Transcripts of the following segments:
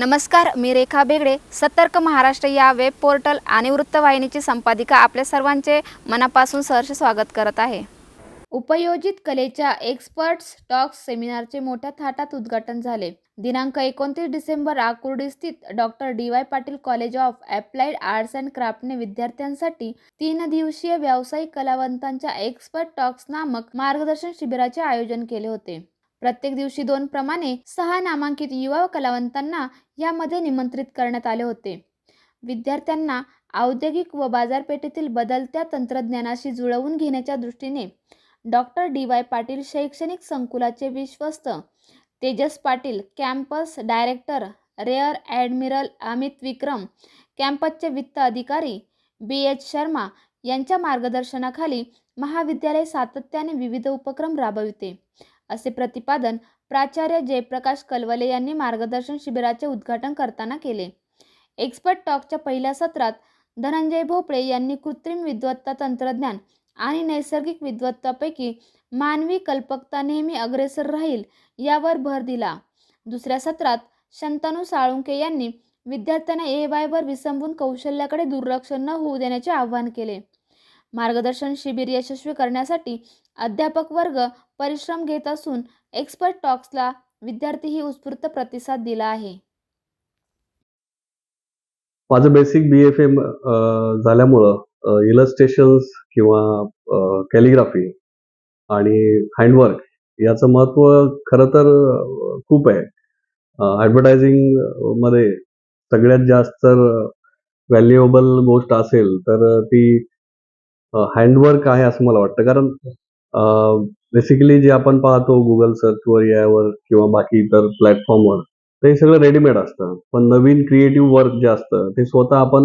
नमस्कार, मी रेखा बेगडे, सतर्क महाराष्ट्र या वेब पोर्टल आणि वृत्तवाहिनीची संपादिका आपल्या सर्वांचे मनापासून सहर्ष स्वागत करत आहे. उपयोजित कलेच्या एक्सपर्ट्स टॉक्स सेमिनारचे मोठ्या थाटात उद्घाटन झाले. दिनांक 29 डिसेंबर आकुर्डी स्थित doctor D Y. Patil college of applied arts and क्राफ्टने विद्यार्थ्यांसाठी 3 दिवसीय व्यावसायिक कलावंतांच्या एक्सपर्ट टॉक्स नामक मार्गदर्शन शिबिराचे आयोजन केले होते. प्रत्येक दिवशी 2 प्रमाणे 6 नामांकित युवा कलावंतांना यामध्ये निमंत्रित करण्यात आले होते. विद्यार्थ्यांना औद्योगिक व बाजारपेठेतील बदलत्या तंत्रज्ञानाशी जुळवून घेण्याच्या दृष्टीने डॉक्टर डी.वाय. पाटील शैक्षणिक संकुलाचे विश्वस्त Tejas Patil, campus director rear admiral Amit Vikram, कॅम्पसचे वित्त अधिकारी बी.एच. शर्मा यांच्या मार्गदर्शनाखाली महाविद्यालय सातत्याने विविध उपक्रम राबविते, असे प्रतिपादन प्राचार्य जयप्रकाश कलवले यांनी मार्गदर्शन शिबिराचे उद्घाटन करताना केले. एक्सपर्ट टॉकच्या पहिल्या सत्रात धनंजय भोपळे यांनी कृत्रिम विद्वत्ता तंत्रज्ञान आणि नैसर्गिक विद्वत्तापैकी मानवी कल्पकता नेहमी अग्रेसर राहील यावर भर दिला. दुसऱ्या सत्रात शंतनू साळुंके यांनी विद्यार्थ्यांना AI वर विसंबून कौशल्याकडे दुर्लक्ष न होऊ देण्याचे आवाहन केले. मार्गदर्शन शिबिर यशस्वी करण्यासाठी अध्यापक वर्ग परिश्रम घेत असून एक्सपर्ट टॉक्सला विद्यार्थीही उत्स्फूर्त प्रतिसाद दिला आहे. माझं बेसिक BFA झाल्यामुळं इलस्ट्रेशन्स किंवा कॅलिग्राफी आणि हँडवर्क याचं महत्त्व खरं तर खूप आहे. ॲडव्हर्टायझिंग मध्ये सगळ्यात जास्त व्हॅल्युएबल गोष्ट असेल तर ती हँडवर्क आहे असं मला वाटतं. कारण बेसिकली जे आपण पाहतो गुगल सर्चवर यावर किंवा बाकी इतर प्लॅटफॉर्मवर ते सगळं रेडीमेड असतं, पण नवीन क्रिएटिव्ह वर्क जे असतं ते स्वतः आपण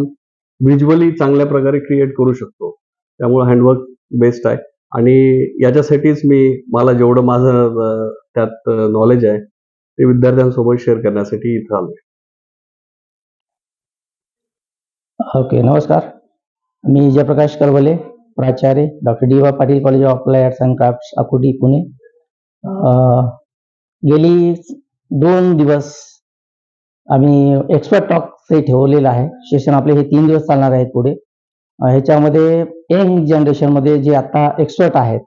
व्हिज्युअली चांगल्या प्रकारे क्रिएट करू शकतो. त्यामुळे हँडवर्क बेस्ट आहे आणि याच्यासाठीच मला जेवढं माझं त्यात नॉलेज आहे ते विद्यार्थ्यांसोबत शेअर करण्यासाठी इथं आलोय. ओके, नमस्कार. मी जयप्रकाश कलवले, प्राचार्य doctor D Y. Patil college of applied arts and crafts Akurdi, Pune. गेली 2 दिवस आम्ही एक्सपर्ट टॉक हे ठेवलेलं आहे. सेशन आपले हे 3 दिवस चालणार आहेत पुढे. ह्याच्यामध्ये यंग जनरेशनमध्ये जे आता एक्सपर्ट आहेत,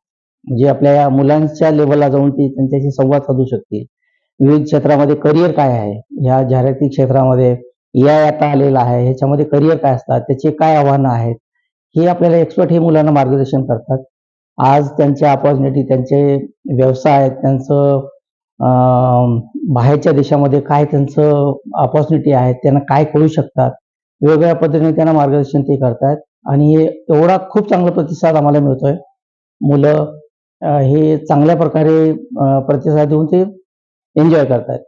जे आपल्या मुलांच्या लेवलला जाऊन ते त्यांच्याशी संवाद साधू शकतील. विविध क्षेत्रामध्ये करिअर काय आहे, ह्या जाहिराती क्षेत्रामध्ये AI आता आलेला आहे, ह्याच्यामध्ये करिअर काय असतात, त्याचे काय आव्हानं आहेत, हे आपल्याला एक्सपर्ट हे मुलांना मार्गदर्शन करतात. आज त्यांच्या अपॉर्च्युनिटी, त्यांचे व्यवसाय, त्यांचं बाहेरच्या देशामध्ये काय त्यांचं अपॉर्च्युनिटी आहे, त्यांना काय करू शकतात, वेगवेगळ्या पद्धतीने त्यांना मार्गदर्शन ते करतात आणि एवढा खूप चांगला प्रतिसाद आम्हाला मिळतोय. मुलं हे चांगल्या प्रकारे प्रतिसाद देऊन ते एन्जॉय करतात.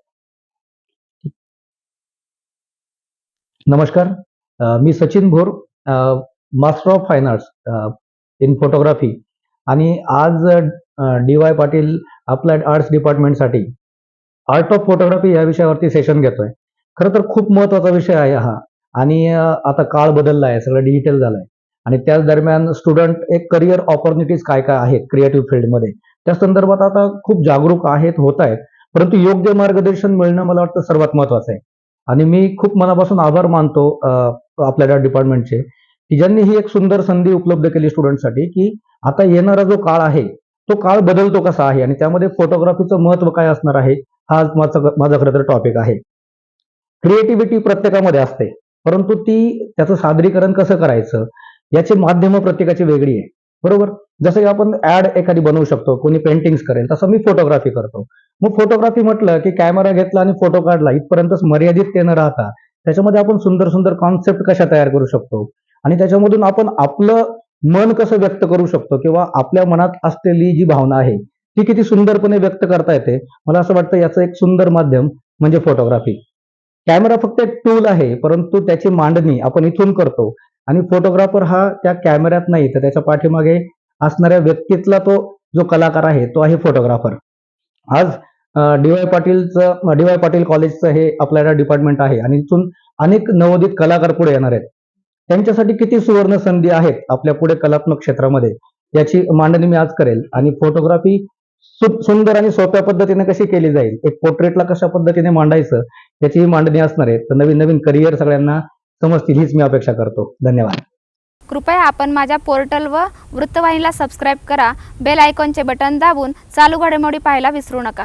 नमस्कार, मी Sachin Bhor, master of fine arts in photography आणि आज डी.वाय. पाटील अप्लाइड आर्ट्स डिपार्टमेंटसाठी आर्ट ऑफ फोटोग्राफी या विषयावरती सेशन घेतोय. खरं तर खूप महत्त्वाचा विषय आहे हा आणि आता काळ बदलला आहे, सगळं डिजिटल झालं आहे आणि त्याच दरम्यान स्टुडंट एक करिअर ऑपॉर्च्युनिटीज काय काय आहेत क्रिएटिव्ह फील्डमध्ये त्या संदर्भात आता खूप जागरूक आहेत, होत आहेत, परंतु योग्य मार्गदर्शन मिळणं मला वाटतं सर्वात महत्त्वाचं आहे. आणि मी खूप मनापासून आभार मानतो आपल्या डिपार्टमेंटचे की ज्यांनी ही एक सुंदर संधी उपलब्ध केली स्टुडंटसाठी की आता येणारा जो काळ आहे तो काळ बदलतो कसा आहे आणि त्यामध्ये फोटोग्राफीचं महत्त्व काय असणार आहे हा माझा खरं तर टॉपिक आहे. क्रिएटिव्हिटी प्रत्येकामध्ये असते, परंतु त्याचं सादरीकरण कसं करायचं याची माध्यमं प्रत्येकाची वेगळी आहे, बरोबर. जसं की आपण ऍड एखादी बनवू शकतो, कोणी पेंटिंग्स करेल, तसं मी फोटोग्राफी करतो. मग फोटोग्राफी म्हटलं की कॅमेरा घेतला आणि फोटो काढला इथपर्यंतच मर्यादित न राहता त्याच्यामध्ये आपण सुंदर सुंदर कॉन्सेप्ट कशा तयार करू शकतो आणि त्याच्यामधून आपण आपलं मन कसं व्यक्त करू शकतो किंवा आपल्या मनात असलेली जी भावना आहे ती किती सुंदरपणे व्यक्त करता येते. मला असं वाटतं याचं एक सुंदर माध्यम म्हणजे फोटोग्राफी. कॅमेरा फक्त एक टूल आहे, परंतु त्याची मांडणी आपण इथून करतो आणि फोटोग्राफर हा त्या कॅमेऱ्यात नाही तर त्याच्या पाठीमागे असणाऱ्या व्यक्तीतला तो जो कलाकार आहे तो आहे फोटोग्राफर. आज डी.वाय. पाटील कॉलेजचं हे अप्लाइड डिपार्टमेंट आहे आणि इथून अनेक नवोदित कलाकार पुढे येणार आहेत. त्यांच्यासाठी किती सुवर्ण संधी आहेत आपल्या पुढे कलात्मक क्षेत्रामध्ये याची मांडणी मी आज करेल आणि फोटोग्राफी सुंदर आणि सोप्या पद्धतीने कशी केली जाईल, एक पोर्ट्रेटला कशा पद्धतीने मांडायचं याची ही मांडणी असणार आहे. तर नवीन नवीन करिअर सगळ्यांना समजतील हीच मी अपेक्षा करतो. धन्यवाद. कृपया आपण माझ्या पोर्टल व वृत्तवाहिनीला सबस्क्राईब करा. बेल आयकॉनचे बटन दाबून चालू घडामोडी पाहायला विसरू नका.